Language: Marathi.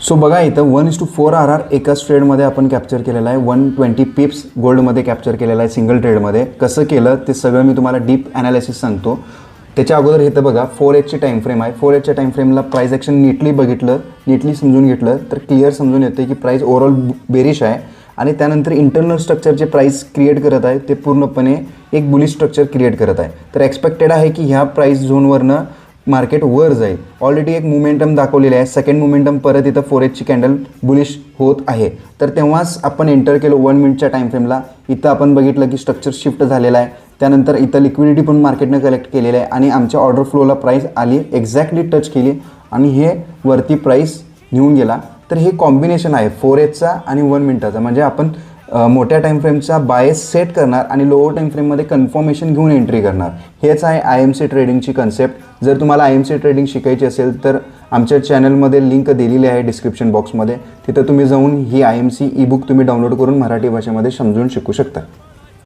सो बघा इथं 1:4 RR एकाच ट्रेडमध्ये आपण कॅप्चर केलेला आहे. 120 पिप्स गोल्डमध्ये कॅप्चर केलेला आहे सिंगल ट्रेडमध्ये. कसं केलं ते सगळं मी तुम्हाला डीप ॲनालिसिस सांगतो. त्याच्या अगोदर इथं बघा 4Hची टाईम फ्रेम आहे. 4Hच्या टाईम फ्रेमला प्राईस ॲक्शन नीटली बघितलं, नीटली समजून घेतलं तर क्लिअर समजून येतं की प्राईस ओव्हरऑल बेरिश आहे. आणि त्यानंतर इंटरनल स्ट्रक्चर जे प्राईस क्रिएट करत आहे ते पूर्णपणे एक बुलिश स्ट्रक्चर क्रिएट करत आहे. तर एक्सपेक्टेड आहे की ह्या प्राईस झोनवरनं मार्केट वर जाईल. ऑलरेडी एक मोमेंटम दाखवलेले आहे. सेकंड मोमेंटम परत इथं 4Hची कॅन्डल बुलिश होत आहे. तर तेव्हाच आपण एंटर केलो 1 मिनिटच्या टाईम फ्रेमला. इथं आपण बघितलं की स्ट्रक्चर शिफ्ट झालेला आहे. त्यानंतर इथं लिक्विडिटी पण मार्केटनं कलेक्ट केलेलं आहे आणि आमच्या ऑर्डर फ्लोला प्राईस आली, एक्झॅक्टली टच केली आणि हे वरती प्राईस घेऊन गेला. तर हे कॉम्बिनेशन आहे 4Hचा आणि 1 मिनिटाचा. म्हणजे आपण मोठ्या टाईम फ्रेमचा बायस सेट करणार आणि लोअर टाईम फ्रेममध्ये कन्फर्मेशन घेऊन एंट्री करणार. हेच आहे IMC ट्रेडिंगची कन्सेप्ट. जर तुम्हाला IMC ट्रेडिंग शिकायची असेल तर आमच्या चॅनलमध्ये लिंक दिलेली आहे डिस्क्रिप्शन बॉक्समध्ये. तिथं तुम्ही जाऊन ही IMC ई बुक तुम्ही डाउनलोड करून मराठी भाषेमध्ये समजून शिकू शकता.